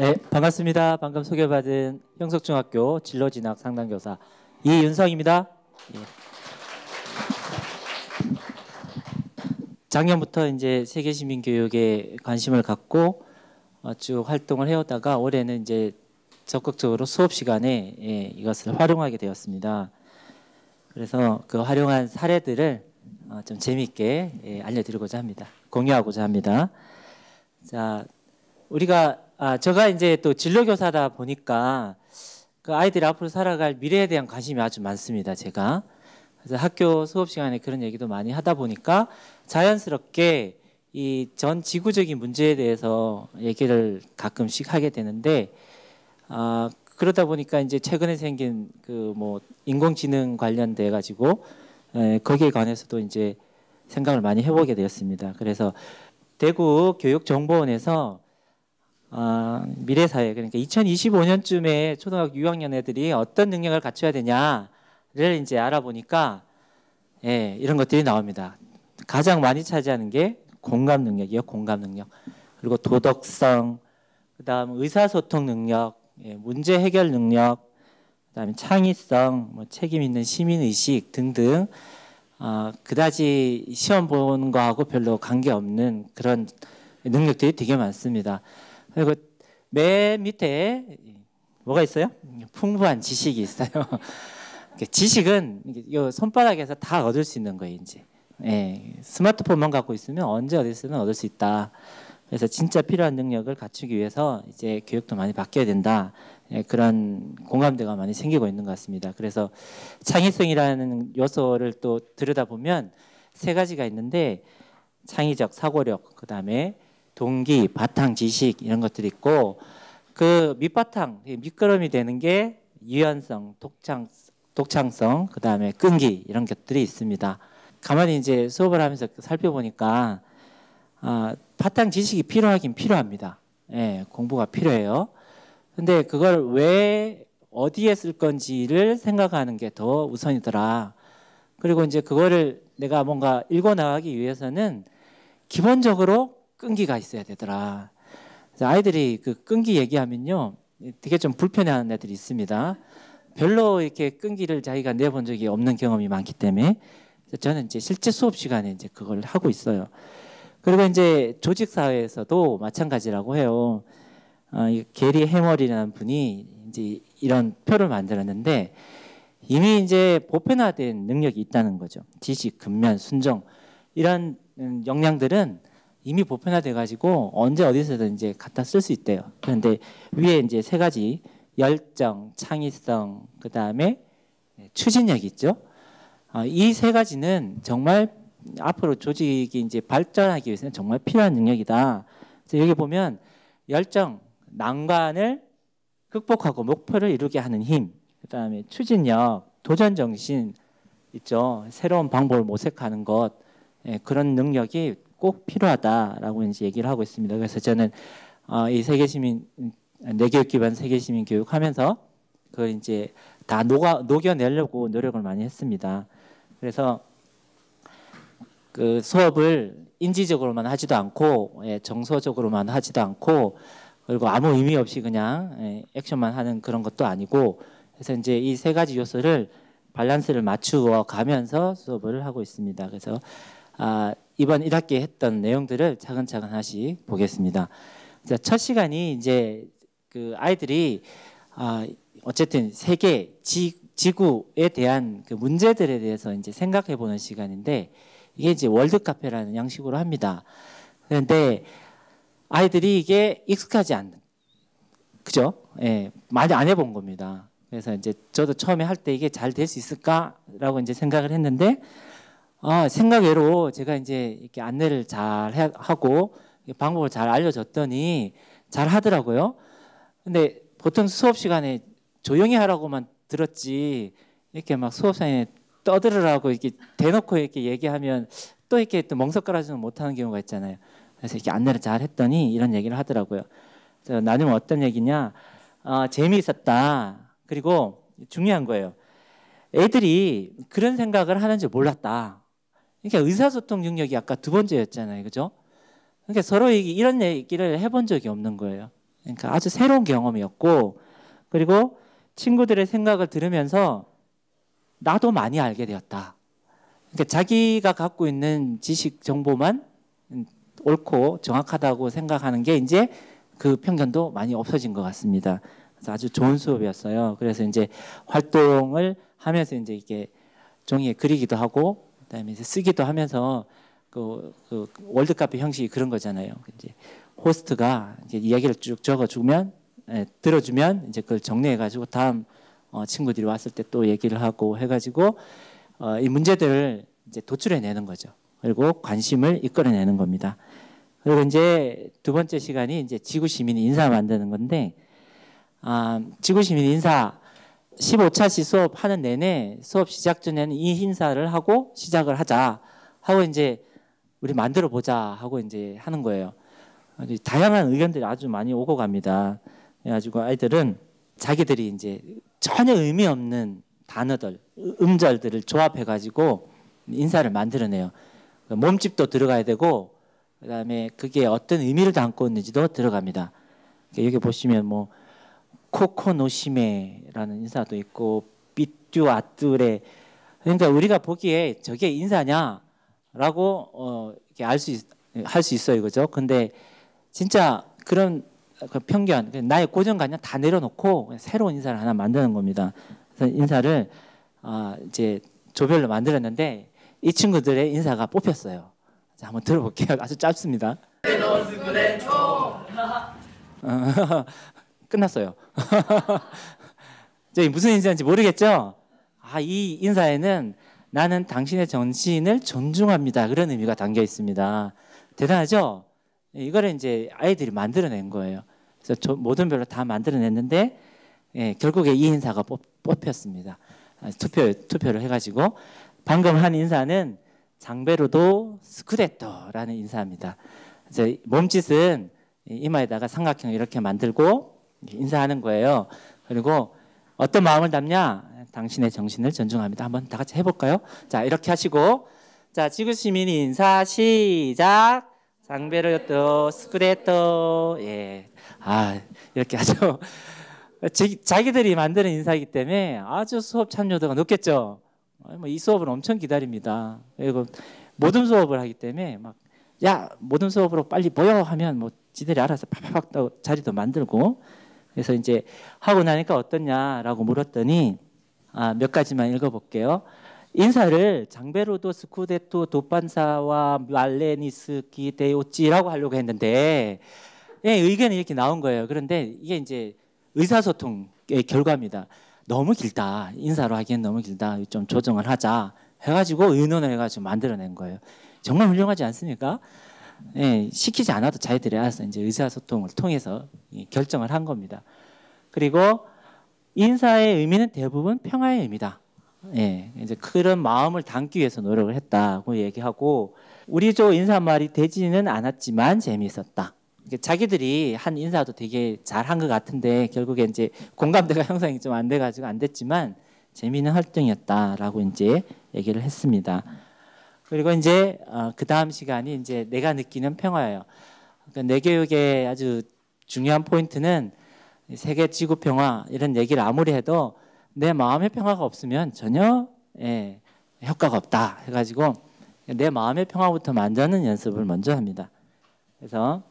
네, 반갑습니다. 방금 소개받은 형석중학교 진로진학 상담교사 이윤성입니다. 예. 작년부터 이제 세계시민교육에 관심을 갖고 쭉 활동을 해오다가 올해는 이제 적극적으로 수업 시간에 이것을 활용하게 되었습니다. 그래서 그 활용한 사례들을 좀 재미있게 알려드리고자 합니다. 공유하고자 합니다. 자, 우리가 제가 이제 또 진로교사다 보니까 그 아이들이 앞으로 살아갈 미래에 대한 관심이 아주 많습니다. 제가 그래서 학교 수업 시간에 그런 얘기도 많이 하다 보니까 자연스럽게 이 전 지구적인 문제에 대해서 얘기를 가끔씩 하게 되는데 그러다 보니까 이제 최근에 생긴 그 뭐 인공지능 관련돼 가지고 거기에 관해서도 이제 생각을 많이 해보게 되었습니다. 그래서 대구 교육정보원에서 미래사회, 그러니까 2025년쯤에 초등학교 6학년 애들이 어떤 능력을 갖춰야 되냐를 이제 알아보니까 이런 것들이 나옵니다. 가장 많이 차지하는 게 공감 능력이요. 공감 능력. 그리고 도덕성, 그다음 의사소통 능력, 문제 해결 능력, 그다음에 창의성, 뭐 책임 있는 시민의식 등등 그다지 시험 보는 거하고 별로 관계없는 그런 능력들이 되게 많습니다. 그리고 맨 밑에 뭐가 있어요? 풍부한 지식이 있어요. 지식은 이 손바닥에서 다 얻을 수 있는 거예요. 이제 스마트폰만 갖고 있으면 언제 어디서든 얻을 수 있다. 그래서 진짜 필요한 능력을 갖추기 위해서 이제 교육도 많이 바뀌어야 된다. 그런 공감대가 많이 생기고 있는 것 같습니다. 그래서 창의성이라는 요소를 또 들여다보면 세 가지가 있는데 창의적 사고력, 그 다음에 동기, 바탕 지식 이런 것들이 있고 그 밑바탕, 밑거름이 되는 게 유연성, 독창성, 그 다음에 끈기 이런 것들이 있습니다. 가만히 이제 수업을 하면서 살펴보니까 바탕 지식이 필요하긴 필요합니다. 공부가 필요해요. 근데 그걸 왜 어디에 쓸 건지를 생각하는 게 더 우선이더라. 그리고 이제 그거를 내가 뭔가 읽어 나가기 위해서는 기본적으로 끈기가 있어야 되더라. 그래서 아이들이 그 끈기 얘기하면요, 되게 좀 불편해하는 애들이 있습니다. 별로 이렇게 끈기를 자기가 내본 적이 없는 경험이 많기 때문에 저는 이제 실제 수업 시간에 이제 그걸 하고 있어요. 그리고 이제 조직 사회에서도 마찬가지라고 해요. 게리 해머리라는 분이 이제 이런 표를 만들었는데 이미 이제 보편화된 능력이 있다는 거죠. 지식, 근면, 순종 이런 역량들은 이미 보편화돼 가지고 언제 어디서든 이제 갖다 쓸 수 있대요. 그런데 위에 이제 세 가지 열정, 창의성, 그 다음에 추진력이 있죠. 이 세 가지는 정말 앞으로 조직이 이제 발전하기 위해서는 정말 필요한 능력이다. 그래서 여기 보면 열정, 난관을 극복하고 목표를 이루게 하는 힘, 그 다음에 추진력, 도전 정신 있죠. 새로운 방법을 모색하는 것, 그런 능력이 꼭 필요하다라고 이제 얘기를 하고 있습니다. 그래서 저는 이 세계시민 내교육 기반 세계시민 교육하면서 그걸 이제 다 녹여내려고 노력을 많이 했습니다. 그래서 그 수업을 인지적으로만 하지도 않고 정서적으로만 하지도 않고 그리고 아무 의미 없이 그냥 액션만 하는 그런 것도 아니고 그래서 이제 이 세 가지 요소를 밸런스를 맞추어 가면서 수업을 하고 있습니다. 그래서 이번 1학기에 했던 내용들을 차근차근 하나씩 보겠습니다. 첫 시간이 이제 그 아이들이 어쨌든 세계 지구에 대한 그 문제들에 대해서 이제 생각해 보는 시간인데 이게 이제 월드 카페라는 양식으로 합니다. 그런데 아이들이 이게 익숙하지 않는, 그죠? 많이 안 해본 겁니다. 그래서 이제 저도 처음에 할 때 이게 잘 될 수 있을까라고 이제 생각을 했는데 생각외로 제가 이제 이렇게 안내를 잘 하고 방법을 잘 알려줬더니 잘 하더라고요. 근데 보통 수업 시간에 조용히 하라고만 들었지 이렇게 막 수업 시간에 떠들으라고 이렇게 대놓고 이렇게 얘기하면 또 이렇게 또 멍석가라지는 못하는 경우가 있잖아요. 그래서 이렇게 안내를 잘 했더니 이런 얘기를 하더라고요. 나누면 어떤 얘기냐? 재미있었다. 그리고 중요한 거예요. 애들이 그런 생각을 하는 줄 몰랐다. 그러니까 의사소통 능력이 아까 두 번째였잖아요. 그죠? 그러니까 서로 이런 얘기를 해본 적이 없는 거예요. 그러니까 아주 새로운 경험이었고, 그리고 친구들의 생각을 들으면서 나도 많이 알게 되었다. 그러니까 자기가 갖고 있는 지식 정보만 옳고 정확하다고 생각하는 게 이제 그 편견도 많이 없어진 것 같습니다. 그래서 아주 좋은 수업이었어요. 그래서 이제 활동을 하면서 이제 이게 종이에 그리기도 하고, 그다음에 이제 쓰기도 하면서 그 월드카페 형식이 그런 거잖아요. 이제 호스트가 이제 이야기를 쭉 적어주면, 들어주면 이제 그걸 정리해가지고 다음 친구들이 왔을 때 또 얘기를 하고 해가지고 이 문제들을 이제 도출해내는 거죠. 그리고 관심을 이끌어내는 겁니다. 그리고 이제 두 번째 시간이 이제 지구 시민 인사 만드는 건데, 지구 시민 인사 15차시 수업 하는 내내 수업 시작 전에는 이 인사를 하고 시작을 하자 하고 이제 우리 만들어 보자 하고 이제 하는 거예요. 다양한 의견들이 아주 많이 오고 갑니다. 그래가지고 아이들은 자기들이 이제 전혀 의미 없는 단어들, 음절들을 조합해가지고 인사를 만들어내요. 몸집도 들어가야 되고, 그다음에 그게 어떤 의미를 담고 있는지도 들어갑니다. 여기 보시면 뭐 코코노시메라는 인사도 있고, 삐뚜아뚜레. 그러니까 우리가 보기에 저게 인사냐라고 할 수 있어요, 그죠? 근데 진짜 그런 그 편견, 나의 고정관념 다 내려놓고 새로운 인사를 하나 만드는 겁니다. 그래서 인사를 이제 조별로 만들었는데 이 친구들의 인사가 뽑혔어요. 자, 한번 들어볼게요. 아주 짧습니다. 끝났어요. 저희 무슨 인사인지 모르겠죠? 이 인사에는 나는 당신의 정신을 존중합니다. 그런 의미가 담겨 있습니다. 대단하죠? 이거를 이제 아이들이 만들어낸 거예요. 그래서 모든 별로 다 만들어냈는데 결국에 이 인사가 뽑혔습니다. 투표를 해가지고 방금 한 인사는 장베르도 스쿠데토라는 인사입니다. 그래서 몸짓은 이마에다가 삼각형 이렇게 만들고 인사하는 거예요. 그리고 어떤 마음을 담냐? 당신의 정신을 존중합니다. 한번 다 같이 해볼까요? 자, 이렇게 하시고, 자, 지구 시민이 인사 시작. 장베르도 스쿠데토. 예, 이렇게 하죠. 자기들이 만드는 인사이기 때문에 아주 수업 참여도가 높겠죠. 이 수업을 엄청 기다립니다. 그리고 모든 수업을 하기 때문에 모든 수업으로 빨리 모여 하면 지들이 알아서 팍팍 자리도 만들고. 그래서 이제 하고 나니까 어떻냐라고 물었더니 몇 가지만 읽어볼게요. 인사를 장베르도 스쿠데토 도반사와 말레니스키 데오찌라고 하려고 했는데 의견이 이렇게 나온 거예요. 그런데 이게 이제 의사소통의 결과입니다. 너무 길다. 인사로 하기엔 너무 길다. 좀 조정을 하자 해가지고 의논을 해가지고 만들어낸 거예요. 정말 훌륭하지 않습니까? 시키지 않아도 자기들이 알아서 이제 의사소통을 통해서 결정을 한 겁니다. 그리고 인사의 의미는 대부분 평화의 의미다. 이제 그런 마음을 담기 위해서 노력을 했다고 얘기하고, 우리 조 인사말이 되지는 않았지만 재미있었다. 자기들이 한 인사도 되게 잘한 것 같은데 결국에 이제 공감대가 형성이 좀 안 돼가지고 안 됐지만 재미있는 활동이었다라고 이제 얘기를 했습니다. 그리고 이제 그 다음 시간이 이제 내가 느끼는 평화예요. 그러니까 내 교육의 아주 중요한 포인트는 세계 지구 평화 이런 얘기를 아무리 해도 내 마음의 평화가 없으면 전혀 효과가 없다 해가지고 내 마음의 평화부터 만드는 연습을 먼저 합니다. 그래서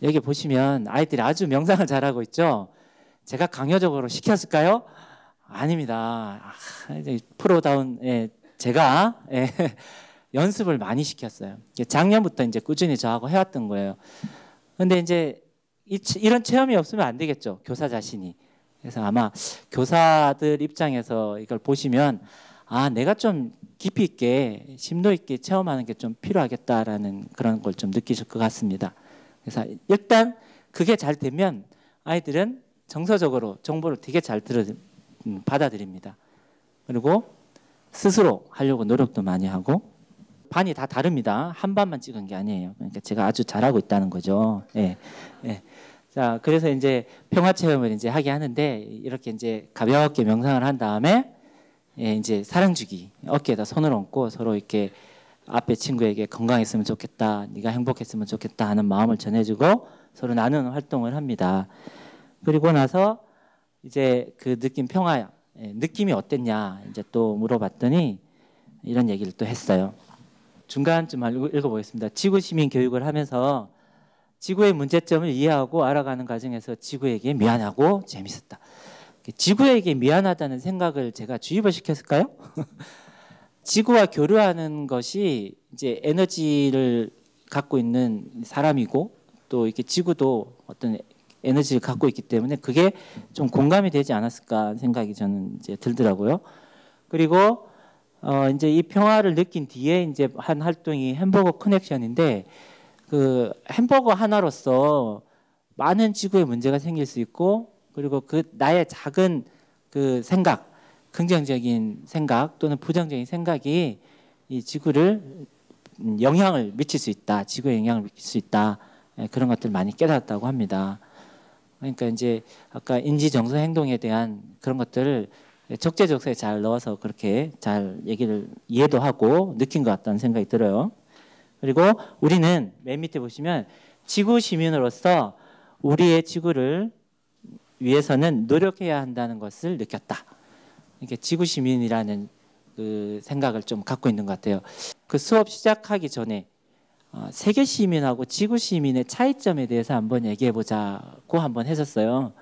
여기 보시면 아이들이 아주 명상을 잘하고 있죠. 제가 강요적으로 시켰을까요? 아닙니다. 프로다운 제가 연습을 많이 시켰어요. 작년부터 이제 꾸준히 저하고 해왔던 거예요. 근데 이제 이런 체험이 없으면 안 되겠죠. 교사 자신이. 그래서 아마 교사들 입장에서 이걸 보시면 내가 좀 깊이 있게 심도 있게 체험하는 게 좀 필요하겠다라는 그런 걸 좀 느끼실 것 같습니다. 그래서 일단 그게 잘 되면 아이들은 정서적으로 정보를 되게 잘 받아들입니다. 그리고 스스로 하려고 노력도 많이 하고, 반이 다 다릅니다. 한 반만 찍은 게 아니에요. 그러니까 제가 아주 잘하고 있다는 거죠. 자, 그래서 이제 평화 체험을 이제 하게 하는데, 이렇게 이제 가볍게 명상을 한 다음에 이제 사랑주기, 어깨에다 손을 얹고 서로 이렇게 앞에 친구에게 건강했으면 좋겠다, 네가 행복했으면 좋겠다 하는 마음을 전해주고 서로 나누는 활동을 합니다. 그리고 나서 이제 그 느낌 평화, 느낌이 어땠냐 이제 또 물어봤더니 이런 얘기를 또 했어요. 중간쯤 읽어보겠습니다. 지구 시민 교육을 하면서 지구의 문제점을 이해하고 알아가는 과정에서 지구에게 미안하고 재밌었다. 지구에게 미안하다는 생각을 제가 주입을 시켰을까요? 지구와 교류하는 것이 이제 에너지를 갖고 있는 사람이고 또 이렇게 지구도 어떤 에너지를 갖고 있기 때문에 그게 좀 공감이 되지 않았을까 생각이 저는 이제 들더라고요. 그리고 이제 이 평화를 느낀 뒤에 이제 한 활동이 햄버거 커넥션인데 그 햄버거 하나로서 많은 지구의 문제가 생길 수 있고 그리고 그 나의 작은 그 생각, 긍정적인 생각 또는 부정적인 생각이 이 지구를 영향을 미칠 수 있다. 지구에 영향을 미칠 수 있다. 그런 것들 많이 깨달았다고 합니다. 그러니까 이제 아까 인지 정서 행동에 대한 그런 것들을 적재적소에 잘 넣어서 그렇게 잘 얘기를 이해도 하고 느낀 것 같다는 생각이 들어요. 그리고 우리는 맨 밑에 보시면 지구 시민으로서 우리의 지구를 위해서는 노력해야 한다는 것을 느꼈다. 이렇게 지구 시민이라는 그 생각을 좀 갖고 있는 것 같아요. 그 수업 시작하기 전에 세계 시민하고 지구 시민의 차이점에 대해서 한번 얘기해 보자고 한번 했었어요.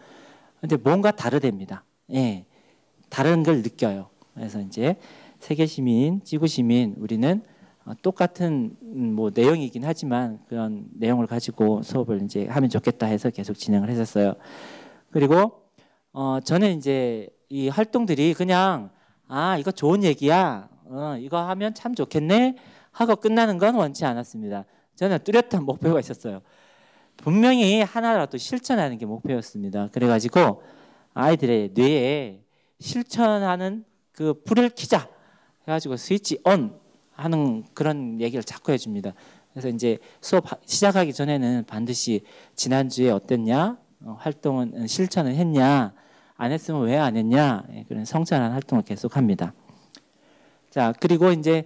근데 뭔가 다르답니다. 예, 다른 걸 느껴요. 그래서 이제 세계 시민, 지구 시민 우리는 똑같은 뭐 내용이긴 하지만 그런 내용을 가지고 수업을 이제 하면 좋겠다 해서 계속 진행을 했었어요. 그리고 저는 이제 이 활동들이 그냥 이거 좋은 얘기야, 이거 하면 참 좋겠네 하고 끝나는 건 원치 않았습니다. 저는 뚜렷한 목표가 있었어요. 분명히 하나라도 실천하는 게 목표였습니다. 그래가지고 아이들의 뇌에 실천하는 그 불을 켜자 해가지고 스위치 온 하는 그런 얘기를 자꾸 해줍니다. 그래서 이제 수업 시작하기 전에는 반드시 지난주에 어땠냐, 활동은 실천을 했냐, 안 했으면 왜 안 했냐, 그런 성찰하는 활동을 계속합니다. 자, 그리고 이제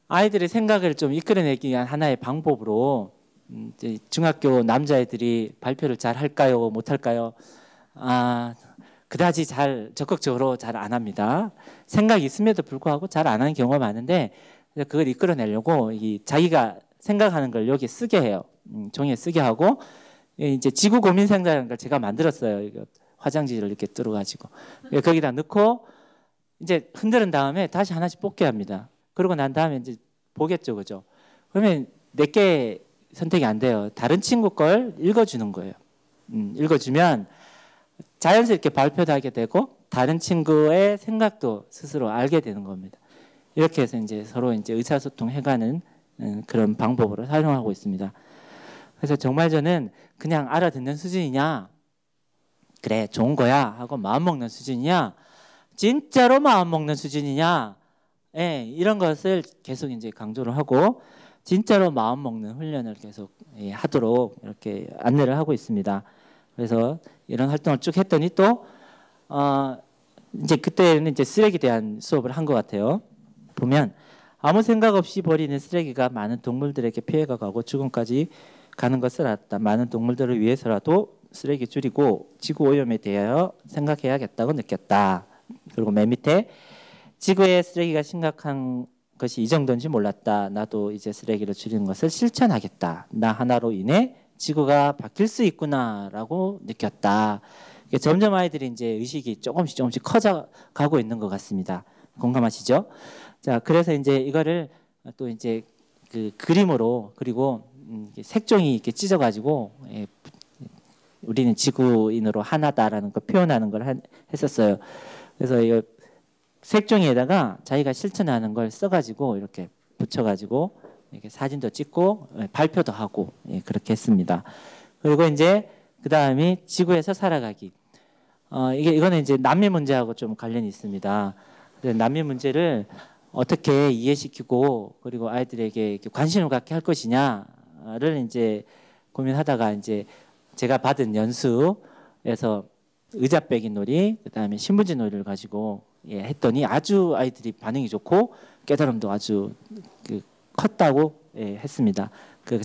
아이들의 생각을 좀 이끌어내기 위한 하나의 방법으로 이제 중학교 남자애들이 발표를 잘 할까요, 못 할까요? 그다지 잘 적극적으로 잘 안 합니다. 생각이 있음에도 불구하고 잘 안 하는 경우가 많은데 그걸 이끌어내려고 자기가 생각하는 걸 여기 쓰게 해요. 종이에 쓰게 하고 이제 지구 고민 상자라는 걸 제가 만들었어요. 이거 화장지를 이렇게 뚫어가지고 거기다 넣고 이제 흔드는 다음에 다시 하나씩 뽑게 합니다. 그러고 난 다음에 이제 보겠죠, 그죠? 그러면 내게 선택이 안 돼요. 다른 친구 걸 읽어주는 거예요. 읽어주면 자연스럽게 발표도 하게 되고 다른 친구의 생각도 스스로 알게 되는 겁니다. 이렇게 해서 이제 서로 이제 의사소통 해가는 그런 방법으로 사용하고 있습니다. 그래서 정말 저는 그냥 알아듣는 수준이냐, 그래 좋은 거야 하고 마음 먹는 수준이냐, 진짜로 마음 먹는 수준이냐, 이런 것을 계속 이제 강조를 하고 진짜로 마음 먹는 훈련을 계속 하도록 이렇게 안내를 하고 있습니다. 그래서 이런 활동을 쭉 했더니 또 이제 그때는 이제 쓰레기에 대한 수업을 한 것 같아요. 보면 아무 생각 없이 버리는 쓰레기가 많은 동물들에게 피해가 가고 죽음까지 가는 것을 알았다. 많은 동물들을 위해서라도 쓰레기 줄이고 지구 오염에 대하여 생각해야겠다고 느꼈다. 그리고 맨 밑에 지구의 쓰레기가 심각한 것이 이 정도인지 몰랐다. 나도 이제 쓰레기를 줄이는 것을 실천하겠다. 나 하나로 인해 지구가 바뀔 수 있구나라고 느꼈다. 점점 아이들이 이제 의식이 조금씩 커져가고 있는 것 같습니다. 공감하시죠? 자, 그래서 이제 이거를 또 이제 그 그림으로 그리고 색종이 이렇게 찢어가지고 우리는 지구인으로 하나다라는 걸 표현하는 걸 했었어요. 그래서 이 색종이에다가 자기가 실천하는 걸 써가지고 이렇게 붙여가지고 이렇게 사진도 찍고 발표도 하고 그렇게 했습니다. 그리고 이제 그 다음이 지구에서 살아가기. 이거는 이제 난민 문제하고 좀 관련이 있습니다. 난민 문제를 어떻게 이해시키고 그리고 아이들에게 관심을 갖게 할 것이냐를 이제 고민하다가 이제 제가 받은 연수에서 의자 빼기 놀이, 그다음에 신문지 놀이를 가지고 했더니 아주 아이들이 반응이 좋고 깨달음도 아주 컸다고 했습니다.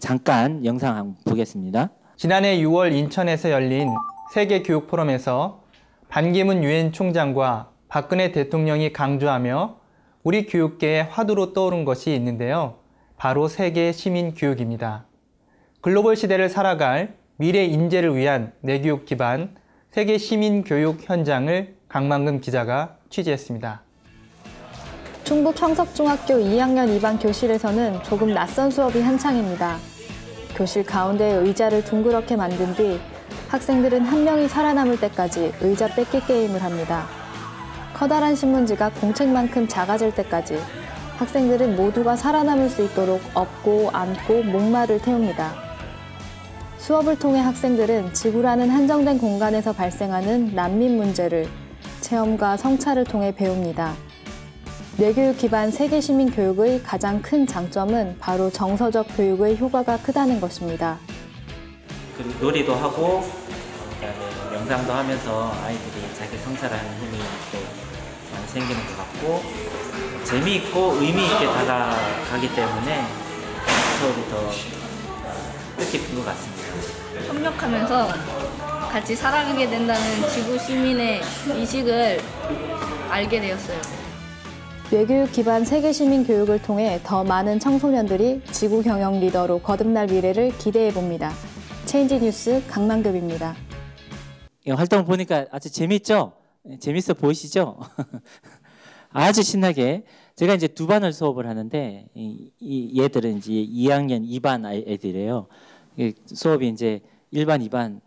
잠깐 영상 한번 보겠습니다. 지난해 6월 인천에서 열린 세계교육포럼에서 반기문 유엔 총장과 박근혜 대통령이 강조하며 우리 교육계의 화두로 떠오른 것이 있는데요. 바로 세계 시민 교육입니다. 글로벌 시대를 살아갈 미래 인재를 위한 내교육 기반 세계 시민 교육 현장을 강만금 기자가 취재했습니다. 충북 형석중학교 2학년 2반 교실에서는 조금 낯선 수업이 한창입니다. 교실 가운데에 의자를 둥그렇게 만든 뒤 학생들은 한 명이 살아남을 때까지 의자 뺏기 게임을 합니다. 커다란 신문지가 공책만큼 작아질 때까지 학생들은 모두가 살아남을 수 있도록 업고 안고 목마를 태웁니다. 수업을 통해 학생들은 지구라는 한정된 공간에서 발생하는 난민 문제를 체험과 성찰을 통해 배웁니다. 뇌교육 기반 세계 시민 교육의 가장 큰 장점은 바로 정서적 교육의 효과가 크다는 것입니다. 그리고 놀이도 하고 그다음에 명상도 하면서 아이들이 자기 성찰하는 힘이 또 많이 생기는 것 같고 재미있고 의미 있게 다가가기 때문에 수업이 더 뜻깊은 것 같습니다. 협력하면서 같이 살아가게 된다는 지구 시민의 의식을 알게 되었어요. 뇌교육 기반 세계 시민 교육을 통해 더 많은 청소년들이 지구 경영 리더로 거듭날 미래를 기대해 봅니다. 체인지 뉴스 강만급입니다. 이 활동 보니까 아주 재밌죠? 재밌어 보이시죠? 아주 신나게. 제가 이제 두 반을 수업을 하는데 얘들은 이제 2학년 2반 애들이에요. 수업이 이제 1반, 2반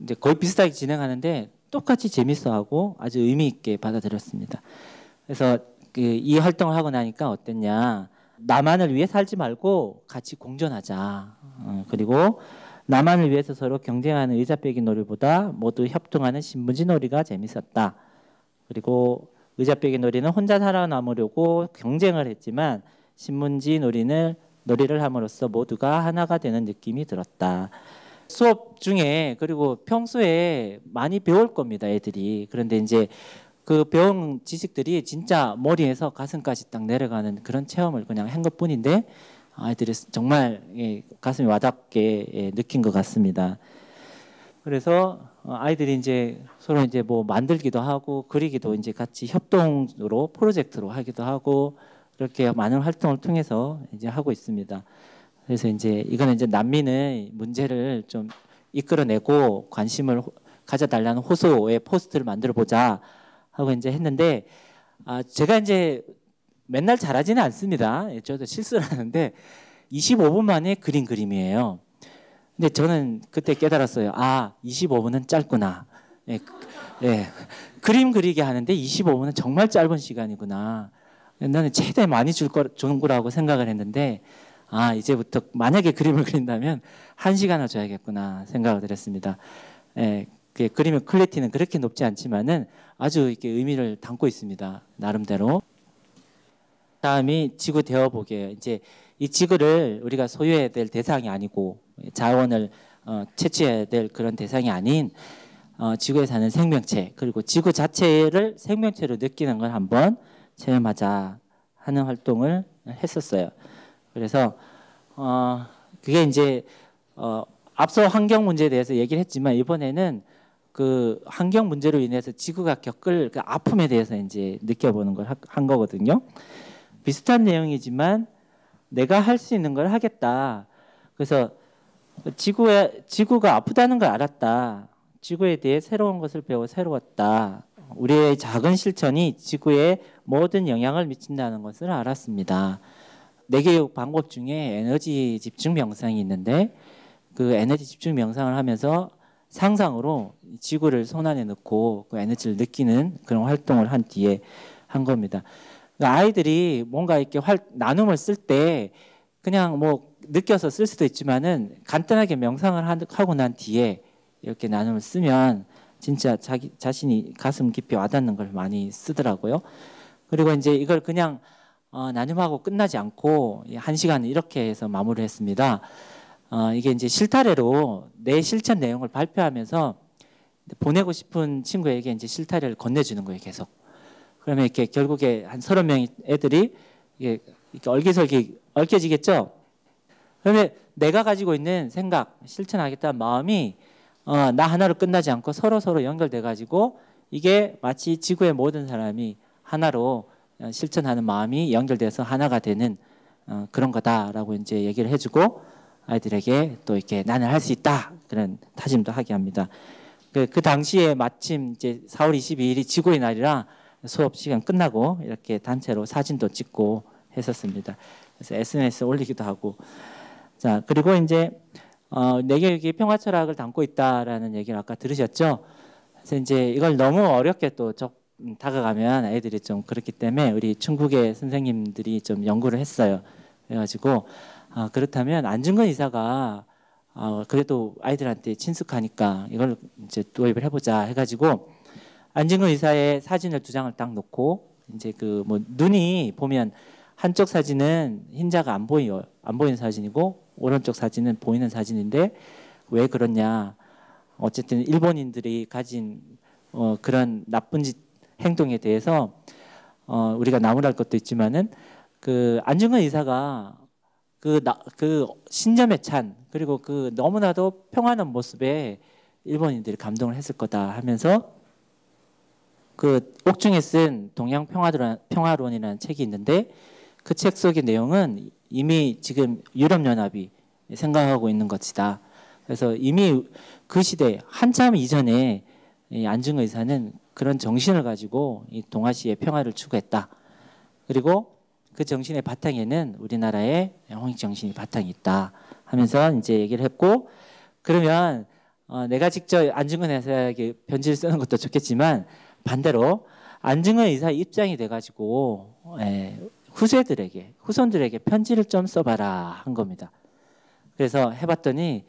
이제 거의 비슷하게 진행하는데 똑같이 재밌어하고 아주 의미 있게 받아들였습니다. 그래서 이 활동을 하고 나니까 어땠냐? 나만을 위해 살지 말고 같이 공존하자. 그리고 나만을 위해서 서로 경쟁하는 의자 빼기 놀이보다 모두 협동하는 신문지 놀이가 재밌었다. 그리고 의자 빼기 놀이는 혼자 살아남으려고 경쟁을 했지만 신문지 놀이를 함으로써 모두가 하나가 되는 느낌이 들었다. 수업 중에 그리고 평소에 많이 배울 겁니다, 애들이. 그런데 이제 그 배운 지식들이 진짜 머리에서 가슴까지 딱 내려가는 그런 체험을 그냥 한 것뿐인데 아이들이 정말 가슴이 와닿게 느낀 것 같습니다. 그래서 아이들이 이제 서로 이제 뭐 만들기도 하고 그리기도 이제 같이 협동으로 프로젝트로 하기도 하고 그렇게 많은 활동을 통해서 이제 하고 있습니다. 그래서 이제 이거는 이제 난민의 문제를 좀 이끌어내고 관심을 가져달라는 호소의 포스트를 만들어 보자 하고 이제 했는데 제가 이제 맨날 잘하지는 않습니다. 저도 실수를 하는데 25분 만에 그린 그림이에요. 근데 저는 그때 깨달았어요. 25분은 짧구나. 그림 그리게 하는데 25분은 정말 짧은 시간이구나. 나는 최대 많이 준 거라고 생각을 했는데 이제부터 만약에 그림을 그린다면 1시간을 줘야겠구나 생각을 드렸습니다. 그림의 퀄리티는 그렇게 높지 않지만은 아주 이렇게 의미를 담고 있습니다. 나름대로. 다음이 지구 되어보기예요. 이제 이 지구를 우리가 소유해야 될 대상이 아니고 자원을 채취해야 될 그런 대상이 아닌 지구에 사는 생명체 그리고 지구 자체를 생명체로 느끼는 걸 한번 체험하자 하는 활동을 했었어요. 그래서 그게 이제 앞서 환경 문제에 대해서 얘기를 했지만 이번에는 그 환경 문제로 인해서 지구가 겪을 그 아픔에 대해서 이제 느껴보는 걸 한 거거든요. 비슷한 내용이지만 내가 할 수 있는 걸 하겠다. 그래서 지구가 아프다는 걸 알았다. 지구에 대해 새로운 것을 배워 새로웠다. 우리의 작은 실천이 지구에 모든 영향을 미친다는 것을 알았습니다. 뇌교육 방법 중에 에너지 집중 명상이 있는데 그 에너지 집중 명상을 하면서 상상으로 지구를 손안에 넣고 그 에너지를 느끼는 그런 활동을 한 뒤에 한 겁니다. 아이들이 뭔가 이렇게 나눔을 쓸 때 그냥 뭐 느껴서 쓸 수도 있지만은 간단하게 명상을 하고 난 뒤에 이렇게 나눔을 쓰면 진짜 자기 자신이 가슴 깊이 와닿는 걸 많이 쓰더라고요. 그리고 이제 이걸 그냥 나눔하고 끝나지 않고 1시간 이렇게 해서 마무리를 했습니다. 이게 이제 실타래로 내 실천 내용을 발표하면서 보내고 싶은 친구에게 이제 실타래를 건네주는 거예요, 계속. 그러면 이렇게 결국에 한 30명의 애들이 이게 얼기설기 얽혀지겠죠? 그런데 내가 가지고 있는 생각, 실천하겠다는 마음이 나 하나로 끝나지 않고 서로 연결돼 가지고 이게 마치 지구의 모든 사람이 하나로 실천하는 마음이 연결돼서 하나가 되는 그런 거다라고 이제 얘기를 해주고 아이들에게 또 이렇게 나는 할 수 있다 그런 다짐도 하게 합니다. 그 당시에 마침 이제 4월 22일이 지구의 날이라 수업 시간 끝나고 이렇게 단체로 사진도 찍고 했었습니다. 그래서 SNS에 올리기도 하고. 자, 그리고 이제 내 교육이 평화 철학을 담고 있다라는 얘기를 아까 들으셨죠? 그래서 이제 이걸 너무 어렵게 또 다가가면 애들이 좀 그렇기 때문에 우리 중국의 선생님들이 좀 연구를 했어요. 그래가지고 그렇다면 안중근 의사가 그래도 아이들한테 친숙하니까 이걸 이제 도입을 해보자 해가지고 안중근 의사의 사진을 2장을 딱 놓고 이제 그 뭐 눈이 보면 한쪽 사진은 흰자가 안 보이는 사진이고 오른쪽 사진은 보이는 사진인데 왜 그러냐? 어쨌든 일본인들이 가진 그런 나쁜 행동에 대해서 우리가 나무랄 것도 있지만은 그 안중근 의사가 그 신념에 찬 그리고 그 너무나도 평안한 모습에 일본인들이 감동을 했을 거다 하면서 그 옥중에 쓴 동양 평화론이라는 책이 있는데 그 책 속의 내용은 이미 지금 유럽연합이 생각하고 있는 것이다. 그래서 이미 그 시대 한참 이전에 이 안중근 의사는 그런 정신을 가지고 이 동아시아의 평화를 추구했다. 그리고 그 정신의 바탕에는 우리나라의 홍익 정신이 바탕이 있다 하면서 이제 얘기를 했고 그러면 내가 직접 안중근 의사에게 편지를 쓰는 것도 좋겠지만 반대로 안중근 의사 입장이 돼가지고 후손들에게 편지를 좀 써봐라 한 겁니다. 그래서 해봤더니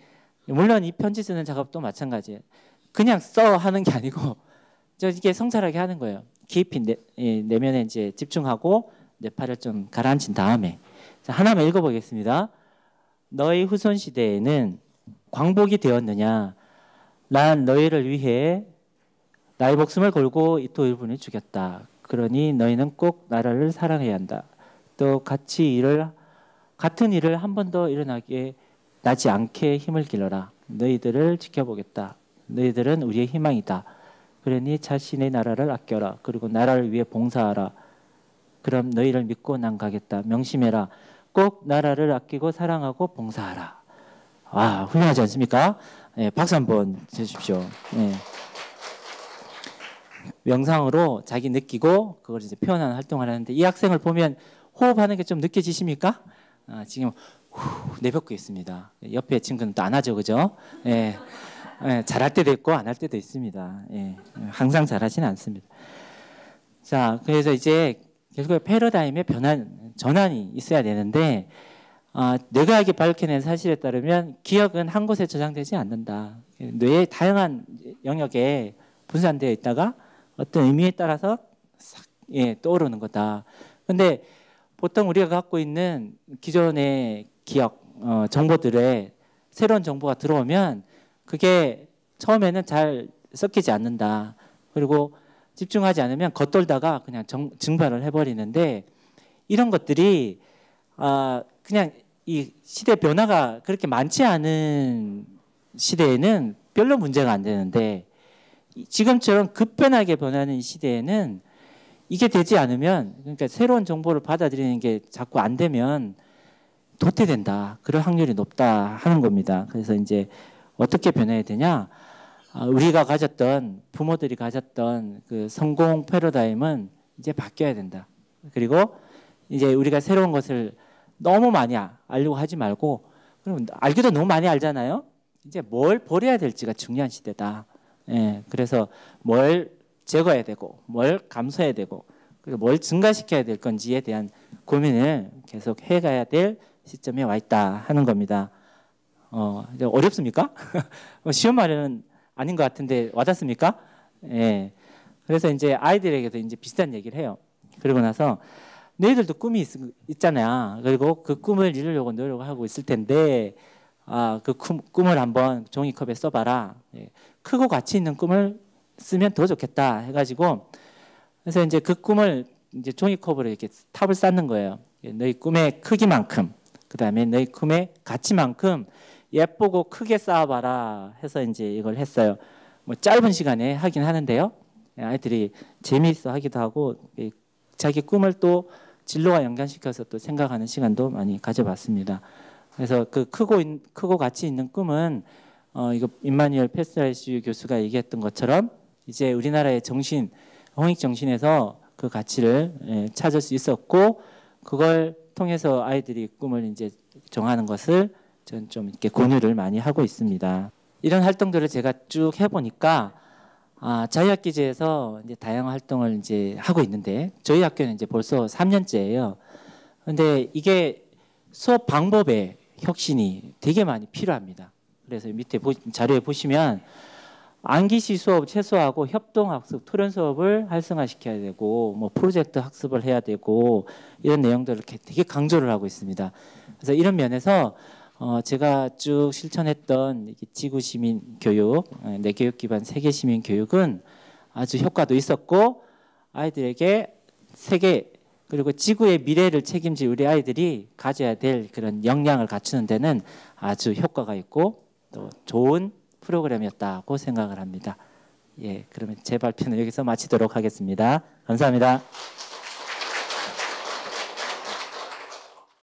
물론 이 편지 쓰는 작업도 마찬가지예요. 그냥 써 하는 게 아니고 이게 성찰하게 하는 거예요. 깊이 내면에 이제 집중하고 뇌파를 좀 가라앉힌 다음에 자, 하나만 읽어보겠습니다. 너희 후손 시대에는 광복이 되었느냐? 난 너희를 위해 나의 목숨을 걸고 이토 일본을 죽였다. 그러니 너희는 꼭 나라를 사랑해야 한다. 또 같은 일을 한 번 더 나지 않게 힘을 길러라. 너희들을 지켜보겠다. 너희들은 우리의 희망이다. 그러니 자신의 나라를 아껴라. 그리고 나라를 위해 봉사하라. 그럼 너희를 믿고 난 가겠다. 명심해라. 꼭 나라를 아끼고 사랑하고 봉사하라. 와, 훌륭하지 않습니까? 박수 한번 주십시오. 명상으로 자기 느끼고 그걸 이제 표현하는 활동을 하는데 이 학생을 보면 호흡하는 게 좀 느껴지십니까? 지금 내뱉고 있습니다. 옆에 친구는 또 안 하죠, 그죠? 잘할 때도 있고 안 할 때도 있습니다. 항상 잘하지는 않습니다. 자, 그래서 이제 결국 패러다임의 전환이 있어야 되는데 뇌과학이 밝혀낸 사실에 따르면 기억은 한 곳에 저장되지 않는다. 뇌의 다양한 영역에 분산되어 있다가 어떤 의미에 따라서 싹 떠오르는 거다. 근데 보통 우리가 갖고 있는 기존의 기억 정보들에 새로운 정보가 들어오면 그게 처음에는 잘 섞이지 않는다. 그리고 집중하지 않으면 겉돌다가 그냥 증발을 해버리는데 이런 것들이 그냥 이 시대 변화가 그렇게 많지 않은 시대에는 별로 문제가 안 되는데 지금처럼 급변하게 변하는 시대에는 이게 되지 않으면 그러니까 새로운 정보를 받아들이는 게 자꾸 안 되면 도태된다. 그럴 확률이 높다 하는 겁니다. 그래서 이제 어떻게 변해야 되냐? 우리가 가졌던 부모들이 가졌던 그 성공 패러다임은 이제 바뀌어야 된다. 그리고 이제 우리가 새로운 것을 너무 많이 알려고 하지 말고 그럼 알기도 너무 많이 알잖아요. 이제 뭘 버려야 될지가 중요한 시대다. 그래서 뭘 제거해야 되고 뭘 감소해야 되고 그리고 뭘 증가시켜야 될 건지에 대한 고민을 계속 해가야 될 시점에 와 있다 하는 겁니다. 어렵습니까? 쉬운 말은 아닌 것 같은데 와닿습니까? 그래서 이제 아이들에게도 이제 비슷한 얘기를 해요. 그리고 나서 너희들도 꿈이 있잖아요. 그리고 그 꿈을 이루려고 노력하고 있을 텐데 그 꿈을 한번 종이컵에 써봐라. 크고 가치 있는 꿈을 쓰면 더 좋겠다 해가지고 그래서 이제 그 꿈을 이제 종이컵으로 이렇게 탑을 쌓는 거예요. 너희 꿈의 크기만큼 그다음에 너희 꿈의 가치만큼 예쁘고 크게 쌓아봐라 해서 이제 이걸 했어요. 뭐 짧은 시간에 하긴 하는데요. 아이들이 재미있어 하기도 하고 자기 꿈을 또 진로와 연관시켜서 또 생각하는 시간도 많이 가져봤습니다. 그래서 그 크고 가치 있는 꿈은 이거 임마누엘 패스라이스 교수가 얘기했던 것처럼 이제 우리나라의 정신, 홍익 정신에서 그 가치를 찾을 수 있었고 그걸 통해서 아이들이 꿈을 이제 정하는 것을 저는 좀 이렇게 권유를 많이 하고 있습니다. 이런 활동들을 제가 쭉 해보니까 자유학기제에서 이제 다양한 활동을 이제 하고 있는데 저희 학교는 이제 벌써 3년째예요. 근데 이게 수업 방법에 혁신이 되게 많이 필요합니다. 그래서 밑에 자료에 보시면 암기시 수업 최소화하고 협동학습, 토론 수업을 활성화시켜야 되고 뭐 프로젝트 학습을 해야 되고 이런 내용들을 되게 강조를 하고 있습니다. 그래서 이런 면에서 제가 쭉 실천했던 지구 시민 교육, 내 교육 기반 세계 시민 교육은 아주 효과도 있었고 아이들에게 세계 그리고 지구의 미래를 책임질 우리 아이들이 가져야 될 그런 역량을 갖추는 데는 아주 효과가 있고 또 좋은 프로그램이었다고 생각을 합니다. 예, 그러면 제 발표는 여기서 마치도록 하겠습니다. 감사합니다.